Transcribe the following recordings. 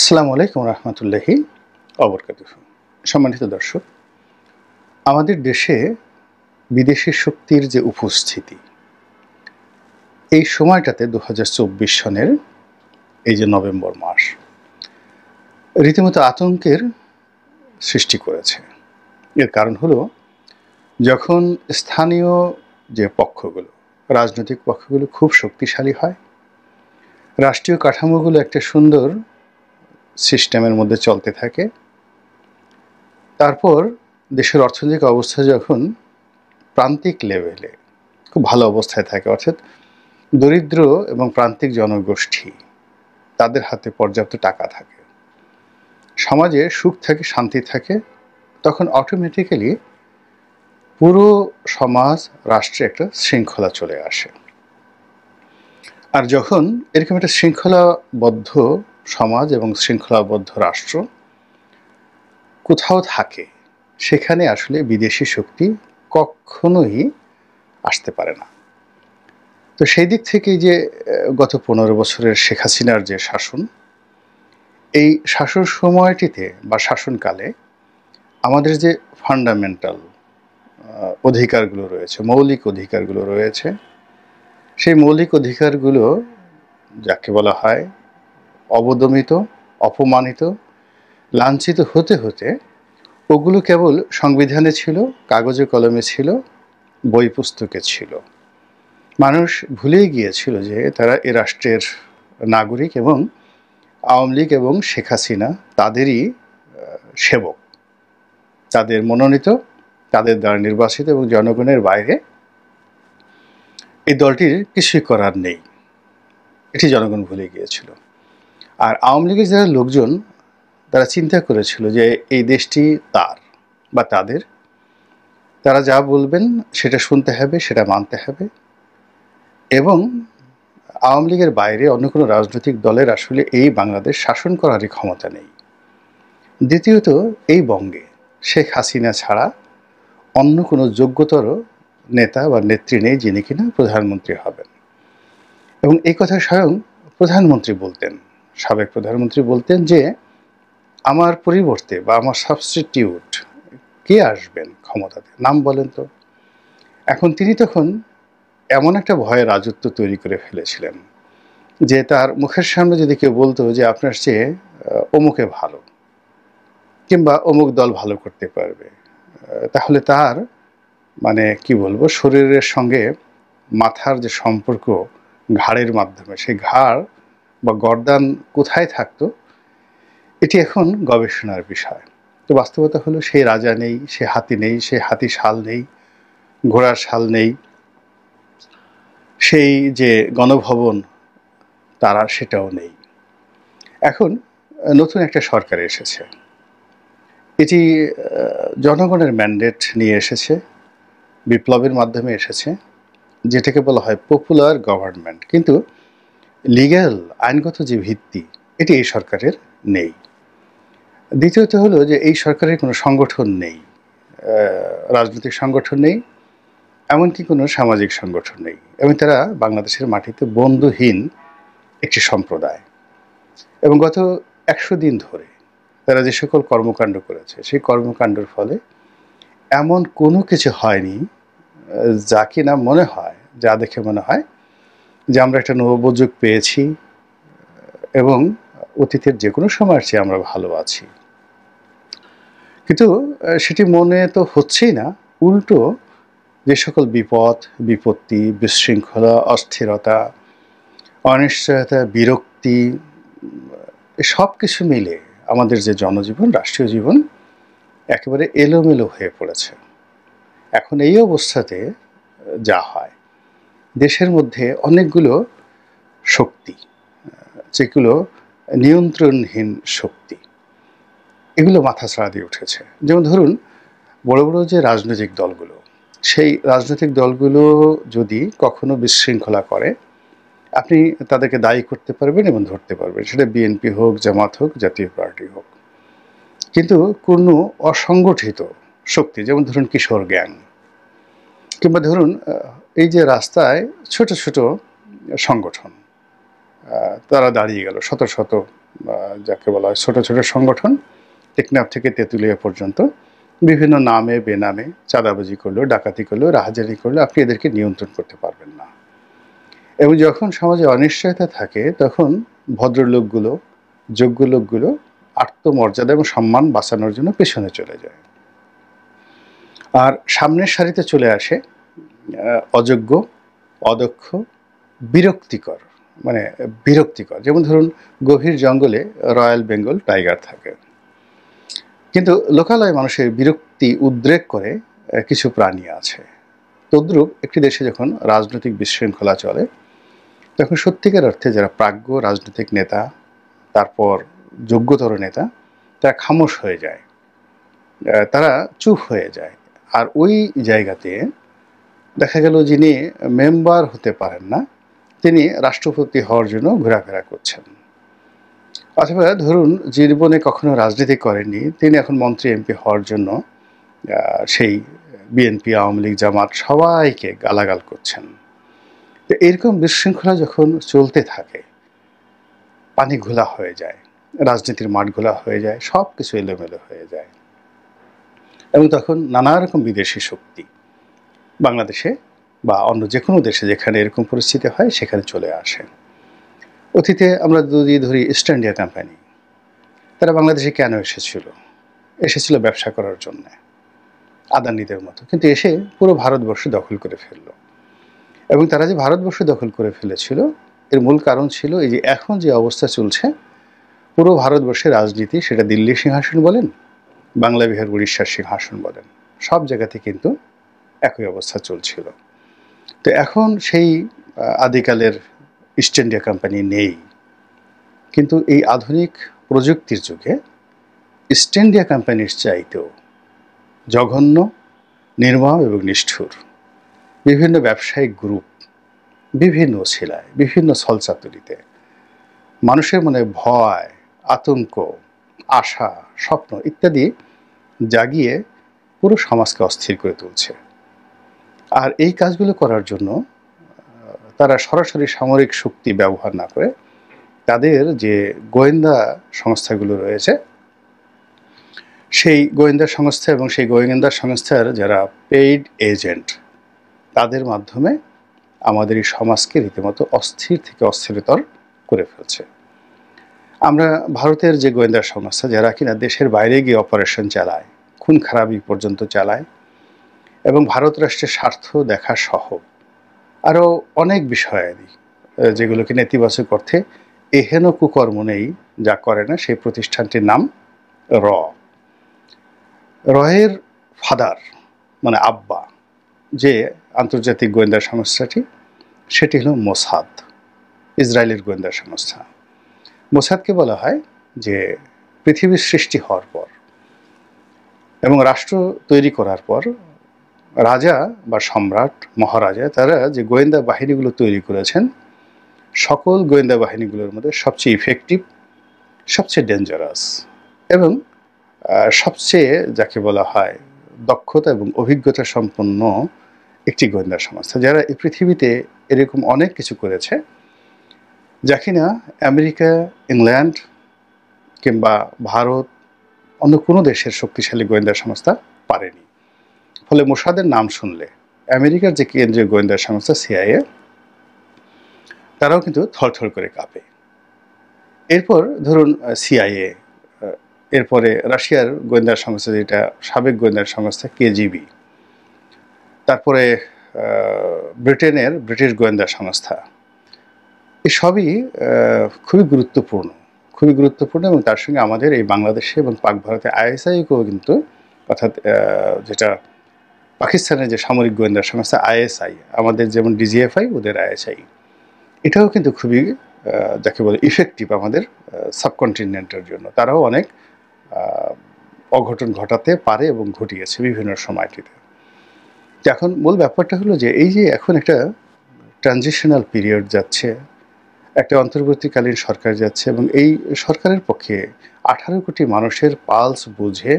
আসসালামু আলাইকুম রহমতুল্লাহি অবরকাতুহু। সম্মানিত দর্শক, আমাদের দেশে বিদেশি শক্তির যে উপস্থিতি, এই সময়টাতে ২০২৪ সনের এই যে নভেম্বর মাস রীতিমতো আতঙ্কের সৃষ্টি করেছে। এর কারণ হলো, যখন স্থানীয় যে পক্ষগুলো, রাজনৈতিক পক্ষগুলো খুব শক্তিশালী হয়, রাষ্ট্রীয় কাঠামোগুলো একটা সুন্দর সিস্টেমের মধ্যে চলতে থাকে, তারপর দেশের অর্থনৈতিক অবস্থা যখন প্রান্তিক লেভেলে খুব ভালো অবস্থায় থাকে, অর্থাৎ দরিদ্র এবং প্রান্তিক জনগোষ্ঠী তাদের হাতে পর্যাপ্ত টাকা থাকে, সমাজে সুখ থাকে, শান্তি থাকে, তখন অটোমেটিক্যালি পুরো সমাজ, রাষ্ট্রে একটা শৃঙ্খলা চলে আসে। আর যখন এরকম একটা শৃঙ্খলাবদ্ধ সমাজ এবং শৃঙ্খলাবদ্ধ রাষ্ট্র কোথাও থাকে, সেখানে আসলে বিদেশি শক্তি কখনোই আসতে পারে না। তো সেই দিক থেকে যে গত ১৫ বছরের শেখ হাসিনার যে শাসন, এই শাসন সময়টিতে বা শাসনকালে আমাদের যে ফান্ডামেন্টাল অধিকারগুলো রয়েছে, মৌলিক অধিকারগুলো রয়েছে, সেই মৌলিক অধিকারগুলো যাকে বলা হয় অবদমিত, অপমানিত, লাঞ্ছিত হতে হতে ওগুলো কেবল সংবিধানে ছিল, কাগজে কলমে ছিল, বই পুস্তকে ছিল। মানুষ ভুলেই গিয়েছিল যে তারা এ রাষ্ট্রের নাগরিক এবং আওয়ামী লীগ এবং শেখ হাসিনা তাদেরই সেবক, তাদের মনোনীত, তাদের দ্বারা নির্বাচিত, এবং জনগণের বাইরে এই দলটির কিছুই করার নেই। এটি জনগণ ভুলে গিয়েছিল। আর আওয়ামী লীগের যারা লোকজন, তারা চিন্তা করেছিল যে এই দেশটি তার বা তাদের, তারা যা বলবেন সেটা শুনতে হবে, সেটা মানতে হবে, এবং আওয়ামী লীগের বাইরে অন্য কোনো রাজনৈতিক দলের আসলে এই বাংলাদেশ শাসন করারই ক্ষমতা নেই। দ্বিতীয়ত, এই বঙ্গে শেখ হাসিনা ছাড়া অন্য কোনো যোগ্যতর নেতা বা নেত্রী নেই যিনি কিনা প্রধানমন্ত্রী হবেন। এবং এই কথা স্বয়ং প্রধানমন্ত্রী বলতেন, সাবেক প্রধানমন্ত্রী বলতেন যে আমার পরিবর্তে বা আমার সাবস্টিটিউট কে আসবেন ক্ষমতাতে, নাম বলেন তো। এখন তিনি তখন এমন একটা ভয়ের রাজত্ব তৈরি করে ফেলেছিলেন যে তার মুখের সামনে যদি কেউ বলতো যে আপনার চেয়ে অমুকে ভালো, কিংবা অমুক দল ভালো করতে পারবে, তাহলে তার মানে কি বলবো, শরীরের সঙ্গে মাথার যে সম্পর্ক ঘাড়ের মাধ্যমে, সেই ঘাড় বা গর্দান কোথায় থাকতো, এটি এখন গবেষণার বিষয়। তো বাস্তবতা হলো, সেই রাজা নেই, সে হাতি নেই, সে হাতি শাল নেই, ঘোড়ার শাল নেই, সেই যে গণভবন তারা সেটাও নেই। এখন নতুন একটা সরকার এসেছে, এটি জনগণের ম্যান্ডেট নিয়ে এসেছে, বিপ্লবের মাধ্যমে এসেছে, যেটাকে বলা হয় পপুলার গভর্নমেন্ট। কিন্তু লিগ্যাল, আইনগত যে ভিত্তি, এটি এই সরকারের নেই। দ্বিতীয়ত হলো যে এই সরকারের কোনো সংগঠন নেই, রাজনৈতিক সংগঠন নেই, এমনকি কোনো সামাজিক সংগঠন নেই, এবং তারা বাংলাদেশের মাটিতে বন্ধুহীন একটি সম্প্রদায়। এবং গত ১০০ দিন ধরে তারা যে সকল কর্মকাণ্ড করেছে, সেই কর্মকাণ্ডের ফলে এমন কোনো কিছু হয়নি যা কিনা মনে হয়, যা দেখে মনে হয় যে আমরা একটা নবযুগ পেয়েছি এবং অতীতের যে কোনো সময়ের চেয়ে আমরা ভালো আছি। কিন্তু সেটি মনে তো হচ্ছেই না, উল্টো যে সকল বিপদ, বিপত্তি, বিশৃঙ্খলা, অস্থিরতা, অনিশ্চয়তা, বিরক্তি, সব কিছু মিলে আমাদের যে জনজীবন, রাষ্ট্রীয় জীবন একেবারে এলোমেলো হয়ে পড়েছে। এখন এই অবস্থাতে যা হয়, দেশের মধ্যে অনেকগুলো শক্তি, যেগুলো নিয়ন্ত্রণহীন শক্তি, এগুলো মাথাছাড়া দিয়ে উঠেছে। যেমন ধরুন, বড় বড় যে রাজনৈতিক দলগুলো, সেই রাজনৈতিক দলগুলো যদি কখনো বিশৃঙ্খলা করে, আপনি তাদেরকে দায়ী করতে পারবেন এবং ধরতে পারবেন, সেটা বিএনপি হোক, জামাত হোক, জাতীয় পার্টি হোক। কিন্তু কোনো অসংগঠিত শক্তি, যেমন ধরুন কিশোর গ্যাং, কিংবা ধরুন এই যে রাস্তায় ছোট ছোট সংগঠন, তারা দাঁড়িয়ে গেল, শত শত যাকে বলা হয় ছোট ছোট সংগঠন, টেকনাফ থেকে তেঁতুলিয়া পর্যন্ত বিভিন্ন নামে বেনামে চাঁদাবাজি করলেও, ডাকাতি করলেও, রাহাজানি করলেও আপনি এদেরকে নিয়ন্ত্রণ করতে পারবেন না। এবং যখন সমাজে অনিশ্চয়তা থাকে তখন ভদ্রলোকগুলো, যোগ্য লোকগুলো আত্মমর্যাদা এবং সম্মান বাঁচানোর জন্য পেছনে চলে যায়, আর সামনের সারিতে চলে আসে অযোগ্য, অদক্ষ, বিরক্তিকর, মানে বিরক্তিকর। যেমন ধরুন গভীর জঙ্গলে রয়্যাল বেঙ্গল টাইগার থাকে, কিন্তু লোকালয়ে মানুষের বিরক্তি উদ্রেক করে কিছু প্রাণী আছে। তদ্রূপ একটি দেশে যখন রাজনৈতিক বিশৃঙ্খলা চলে তখন সত্যিকার অর্থে যারা প্রাজ্ঞ রাজনৈতিক নেতা, তারপর যোগ্যতর নেতা, তারা খামোশ হয়ে যায়, তারা চুপ হয়ে যায়। আর ওই জায়গাতে দেখা গেল যিনি মেম্বার হতে পারেন না তিনি রাষ্ট্রপতি হওয়ার জন্য ঘোরাফেরা করছেন, অথবা ধরুন জীবনে কখনো রাজনীতি করেননি তিনি এখন মন্ত্রী এমপি হওয়ার জন্য সেই বিএনপি, আওয়ামী লীগ, জামাত সবাইকে গালাগাল করছেন। তো এরকম বিশৃঙ্খলা যখন চলতে থাকে পানি ঘোলা হয়ে যায়, রাজনীতির মাঠ ঘোলা হয়ে যায়, সব কিছু এলোমেলো হয়ে যায়, এবং তখন নানা রকম বিদেশি শক্তি বাংলাদেশে বা অন্য যে কোনো দেশে যেখানে এরকম পরিস্থিতি হয় সেখানে চলে আসে। অতীতে আমরা যদি ধরি ইস্ট ইন্ডিয়া কোম্পানি, তারা বাংলাদেশে কেন এসেছিল ব্যবসা করার জন্য আদানিদের মতো, কিন্তু এসে পুরো ভারতবর্ষ দখল করে ফেলল। এবং তারা যে ভারতবর্ষ দখল করে ফেলেছিল এর মূল কারণ ছিল এই যে এখন যে অবস্থা চলছে পুরো ভারতবর্ষের রাজনীতি, সেটা দিল্লির সিংহাসন বলেন, বাংলা, বিহার, উড়িষ্যার সিংহাসন বলেন, সব জায়গাতে কিন্তু একই অবস্থা চলছিল। তো এখন সেই আদিকালের ইস্ট ইন্ডিয়া কোম্পানি নেই, কিন্তু এই আধুনিক প্রযুক্তির যুগে ইস্ট ইন্ডিয়া কোম্পানির চাইতেও জঘন্য, নির্মম এবং নিষ্ঠুর বিভিন্ন ব্যবসায়িক গ্রুপ বিভিন্ন ছিলায়, বিভিন্ন ছলচাতুরিতে মানুষের মনে ভয়, আতঙ্ক, আশা, স্বপ্ন ইত্যাদি জাগিয়ে পুরো সমাজকে অস্থির করে তুলছে। আর এই কাজগুলো করার জন্য তারা সরাসরি সামরিক শক্তি ব্যবহার না করে তাদের যে গোয়েন্দা সংস্থাগুলো রয়েছে সেই গোয়েন্দা সংস্থা এবং সেই গোয়েন্দা সংস্থার যারা পেইড এজেন্ট তাদের মাধ্যমে আমাদের এই সমাজকে রীতিমতো অস্থির থেকে অস্থিরতর করে ফেলছে। আমরা ভারতের যে গোয়েন্দা সংস্থা যারা কিনা দেশের বাইরে গিয়ে অপারেশন চালায়, খুন খারাপি পর্যন্ত চালায় এবং ভারত রাষ্ট্রের স্বার্থ দেখা সহ আরও অনেক বিষয়াদি যেগুলোকে নেতিবাচক অর্থে এহেন কুকর্ম নেই যা করে না সেই প্রতিষ্ঠানটির নাম রয়ের ফাদার মানে আব্বা যে আন্তর্জাতিক গোয়েন্দা সংস্থাটি, সেটি হলো মোসাদ, ইসরায়েলের গোয়েন্দা সংস্থা। মোসাদকে বলা হয় যে পৃথিবীর সৃষ্টি হওয়ার পর এবং রাষ্ট্র তৈরি করার পর রাজা বা সম্রাট, মহারাজা তারা যে গোয়েন্দা বাহিনীগুলো তৈরি করেছেন সকল গোয়েন্দা বাহিনীগুলোর মধ্যে সবচেয়ে ইফেক্টিভ, সবচেয়ে ডেঞ্জারাস এবং সবচেয়ে যাকে বলা হয় দক্ষতা এবং অভিজ্ঞতা সম্পন্ন একটি গোয়েন্দা সংস্থা, যারা এই পৃথিবীতে এরকম অনেক কিছু করেছে যা কিনা আমেরিকা, ইংল্যান্ড কিংবা ভারত অন্য কোনো দেশের শক্তিশালী গোয়েন্দা সংস্থা পারেনি। ফলে মোসাদের নাম শুনলে আমেরিকার যে কেন্দ্রীয় গোয়েন্দা সংস্থা সিআইএ তারাও কিন্তু থরথর করে কাঁপে। এরপর ধরুন সিআইএ, এরপরে রাশিয়ার গোয়েন্দা সংস্থা যেটা সাবেক গোয়েন্দা সংস্থা কেজিবি, তারপরে ব্রিটিশ গোয়েন্দা সংস্থা, এসবই খুবই গুরুত্বপূর্ণ এবং তার সঙ্গে আমাদের এই বাংলাদেশে এবং পাক ভারতে আইএসআইকেও কিন্তু, অর্থাৎ যেটা পাকিস্তানের যে সামরিক গোয়েন্দা সংস্থা আইএসআই, আমাদের যেমন ডিজিএফআই ওদের আইএসআই, এটাও কিন্তু খুবই যাকে বলে ইফেক্টিভ আমাদের সাবকন্টিনেন্টের জন্য। তারাও অনেক অঘটন ঘটাতে পারে এবং ঘটিয়েছে বিভিন্ন সময়টিতে। এখন মূল ব্যাপারটা হলো যে এই যে এখন একটা ট্রানজিশনাল পিরিয়ড যাচ্ছে, একটা অন্তর্বর্তীকালীন সরকার যাচ্ছে এবং এই সরকারের পক্ষে 18 কোটি মানুষের পালস বুঝে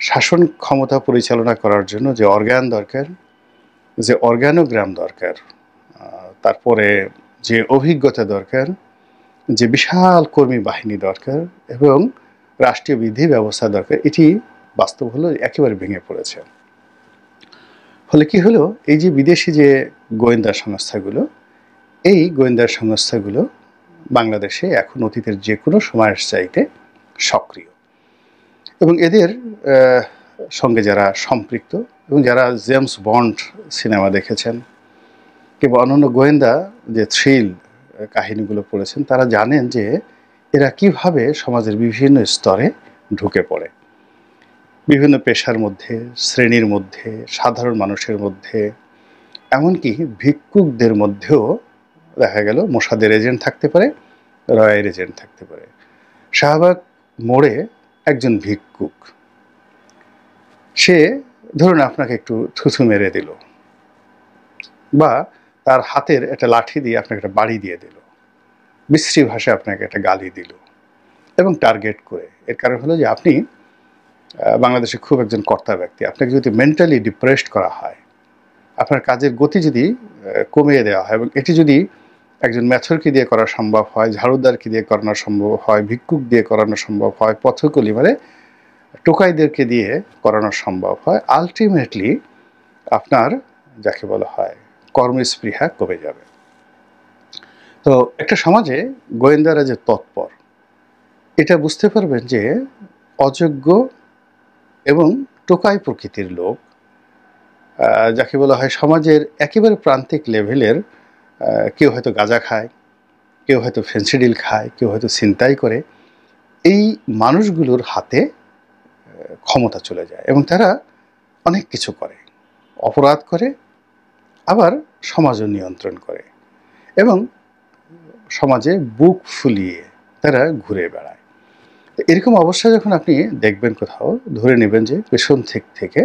শাসন ক্ষমতা পরিচালনা করার জন্য যে অর্গান দরকার, যে অর্গানোগ্রাম দরকার, তারপরে যে অভিজ্ঞতা দরকার, যে বিশাল কর্মী বাহিনী দরকার এবং রাষ্ট্রীয় বিধি ব্যবস্থা দরকার, এটি বাস্তব হলো একেবারে ভেঙে পড়েছে। ফলে কি হলো, এই যে বিদেশি যে গোয়েন্দা সংস্থাগুলো, এই গোয়েন্দা সংস্থাগুলো বাংলাদেশে এখন অতীতের যে কোনো সময়ের চাইতে সক্রিয় এবং এদের সঙ্গে যারা সম্পৃক্ত এবং যারা জেমস বন্ড সিনেমা দেখেছেন কিংবা অন্যান্য গোয়েন্দা যে থ্রিল কাহিনীগুলো পড়েছেন, তারা জানেন যে এরা কিভাবে সমাজের বিভিন্ন স্তরে ঢুকে পড়ে, বিভিন্ন পেশার মধ্যে, শ্রেণীর মধ্যে, সাধারণ মানুষের মধ্যে, এমনকি ভিক্ষুকদের মধ্যেও দেখা গেল মোসাদের এজেন্ট থাকতে পারে, রয়ের এজেন্ট থাকতে পারে। শাহবাগ মোড়ে একজন ভিক্ষুক, সে ধরুন আপনাকে একটু থুথু মেরে দিল বা তার হাতের একটা লাঠি দিয়ে আপনাকে একটা বাড়ি দিয়ে দিল, বিশ্রী ভাষায় আপনাকে একটা গালি দিল এবং টার্গেট করে। এর কারণ হলো যে আপনি বাংলাদেশে খুব একজন কর্তা ব্যক্তি, আপনাকে যদি মেন্টালি ডিপ্রেসড করা হয়, আপনার কাজের গতি যদি কমিয়ে দেওয়া হয় এবং এটি যদি একজন ম্যাথরকে দিয়ে করা সম্ভব হয়, ঝাড়ুদারকে দিয়ে করানো সম্ভব হয়, ভিক্ষুক দিয়ে করানো সম্ভব হয়, পথকলি মানে টোকাইদেরকে দিয়ে করানো সম্ভব হয়, আলটিমেটলি আপনার যাকে বলা হয় কর্মস্পৃহা কমে যাবে। তো একটা সমাজে গোয়েন্দারা যে তৎপর, এটা বুঝতে পারবেন যে অযোগ্য এবং টোকাই প্রকৃতির লোক, যাকে বলা হয় সমাজের একেবারে প্রান্তিক লেভেলের, কেউ হয়তো গাঁজা খায়, কেউ হয়তো ফেন্সিডিল খায়, কেউ হয়তো ছিনতাই করে, এই মানুষগুলোর হাতে ক্ষমতা চলে যায় এবং তারা অনেক কিছু করে, অপরাধ করে, আবার সমাজও নিয়ন্ত্রণ করে এবং সমাজে বুক ফুলিয়ে তারা ঘুরে বেড়ায়। এরকম অবস্থা যখন আপনি দেখবেন কোথাও, ধরে নেবেন যে পেছন থেকে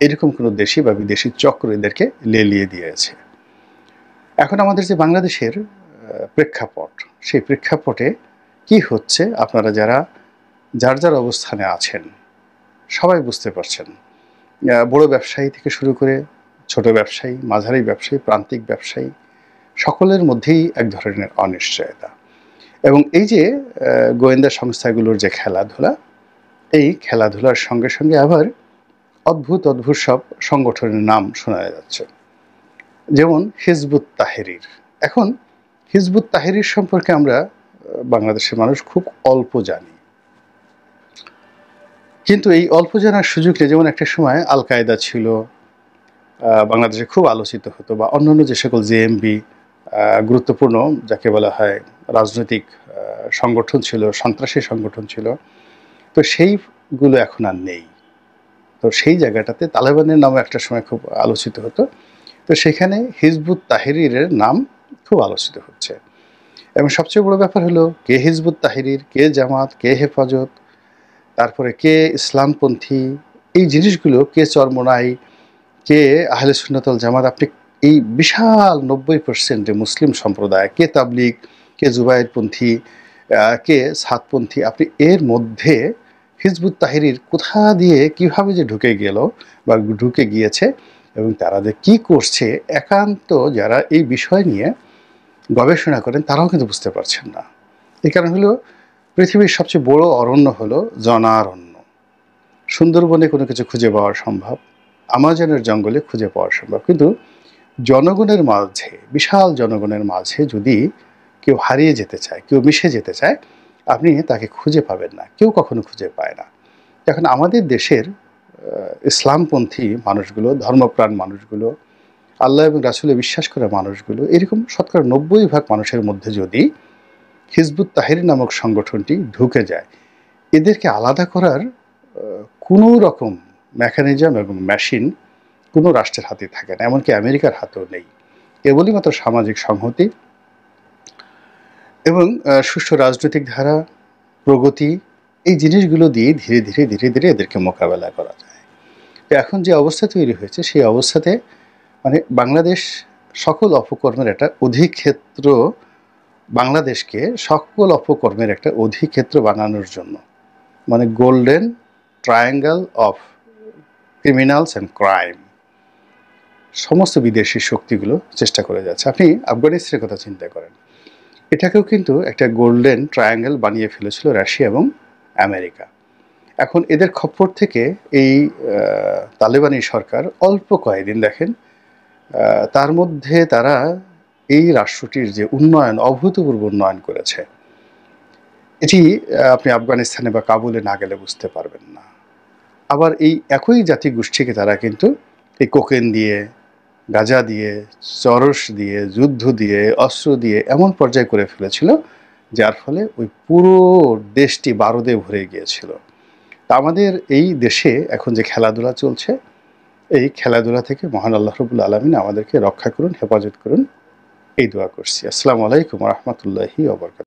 এরকম কোনো দেশি বা বিদেশি চক্র এদেরকে লেলিয়ে দিয়েছে। এখন আমাদের যে বাংলাদেশের প্রেক্ষাপট, সেই প্রেক্ষাপটে কি হচ্ছে আপনারা যারা যার যার অবস্থানে আছেন সবাই বুঝতে পারছেন। বড় ব্যবসায়ী থেকে শুরু করে ছোট ব্যবসায়ী, মাঝারি ব্যবসায়ী, প্রান্তিক ব্যবসায়ী, সকলের মধ্যেই এক ধরনের অনিশ্চয়তা এবং এই যে গোয়েন্দা সংস্থাগুলোর যে খেলাধুলা, এই খেলাধুলার সঙ্গে সঙ্গে আবার অদ্ভুত অদ্ভুত সব সংগঠনের নাম শোনা যাচ্ছে, যেমন হিজবুত তাহরির। এখন হিজবুত তাহরির সম্পর্কে আমরা বাংলাদেশের মানুষ খুব অল্প জানি, কিন্তু এই অল্প জানার সুযোগ নেই। যেমন একটা সময় আল কায়দা ছিল, বাংলাদেশে খুব আলোচিত হতো, বা অন্যান্য যে সকল জেএমবি গুরুত্বপূর্ণ যাকে বলা হয় রাজনৈতিক সংগঠন ছিল, সন্ত্রাসী সংগঠন ছিল, তো সেইগুলো এখন আর নেই। তো সেই জায়গাটাতে তালেবানের নামে একটা সময় খুব আলোচিত হতো, তো সেখানে হিজবুত তাহরিরের নাম খুব আলোচিত হচ্ছে। এবং সবচেয়ে বড় ব্যাপার হলো কে হিজবুত তাহরির, কে জামাত, কে হেফাজত, তারপরে কে ইসলামপন্থী, এই জিনিসগুলো কে চরমোনাই, কে আহলে সুন্নাত ওয়াল জামাত, আপনি এই বিশাল 90% মুসলিম সম্প্রদায়, কে তাবলিগ, কে জুবায়েরপন্থী, কে সাতপন্থী, আপনি এর মধ্যে হিজবুত তাহরির কোথা দিয়ে কিভাবে যে ঢুকে গেল বা ঢুকে গিয়েছে এবং তারা যে কী করছে, একান্ত যারা এই বিষয় নিয়ে গবেষণা করেন তারাও কিন্তু বুঝতে পারছেন না। এই কারণ হলো পৃথিবীর সবচেয়ে বড় অরণ্য হলো জনারণ্য। সুন্দরবনে কোনো কিছু খুঁজে পাওয়া সম্ভব, আমাজনের জঙ্গলে খুঁজে পাওয়া সম্ভব, কিন্তু জনগণের মাঝে, বিশাল জনগণের মাঝে যদি কেউ হারিয়ে যেতে চায়, কেউ মিশে যেতে চায়, আপনি তাকে খুঁজে পাবেন না, কেউ কখনো খুঁজে পায় না। এখন আমাদের দেশের ইসলামপন্থী মানুষগুলো, ধর্মপ্রাণ মানুষগুলো, আল্লাহ এবং রাসূলে বিশ্বাস করা মানুষগুলো, এরকম শতকরা 90% মানুষের মধ্যে যদি হিজবুত তাহরির নামক সংগঠনটি ঢুকে যায়, এদেরকে আলাদা করার কোনো রকম মেকানিজম এবং মেশিন কোনো রাষ্ট্রের হাতে থাকে না, এমনকি আমেরিকার হাতেও নেই। কেবলই মাত্র সামাজিক সংহতি এবং সুষ্ঠু রাজনৈতিক ধারা, প্রগতি, এই জিনিসগুলো দিয়ে ধীরে ধীরে ধীরে ধীরে এদেরকে মোকাবেলা করা যায়। তো এখন যে অবস্থা তৈরি হয়েছে, সেই অবস্থাতে মানে বাংলাদেশ সকল অপকর্মের একটা অধিক্ষেত্র, বাংলাদেশকে সকল অপকর্মের একটা অধিক্ষেত্র বানানোর জন্য, মানে golden triangle of criminals and crime, সমস্ত বিদেশি শক্তিগুলো চেষ্টা করে যাচ্ছে। আপনি আফগানিস্তানের কথা চিন্তা করেন, এটাকেও কিন্তু একটা গোল্ডেন ট্রায়াঙ্গেল বানিয়ে ফেলেছিল রাশিয়া এবং আমেরিকা। এখন এদের খপ্পর থেকে এই তালেবানি সরকার অল্প কয়েকদিন দেখেন তার মধ্যে তারা এই রাষ্ট্রটির যে উন্নয়ন, অভূতপূর্ব উন্নয়ন করেছে। এটি আপনি আফগানিস্তানে বা কাবুলে না গেলে বুঝতে পারবেন না। আবার এই একই জাতিগোষ্ঠীকে তারা কিন্তু এই কোকেন দিয়ে, গাঁজা দিয়ে, চরস দিয়ে, যুদ্ধ দিয়ে, অস্ত্র দিয়ে এমন পর্যায়ে করে ফেলেছিল, যার ফলে ওই পুরো দেশটি বারুদে ভরে গিয়েছিল। তা আমাদের এই দেশে এখন যে খেলাধুলা চলছে, এই খেলাধুলা থেকে মহান আল্লাহ রাব্বুল আলামিন আমাদেরকে রক্ষা করুন, হেফাজত করুন, এই দোয়া করছি। আসসালামু আলাইকুম ওয়া রাহমাতুল্লাহি ওয়া বারাকাতুহু।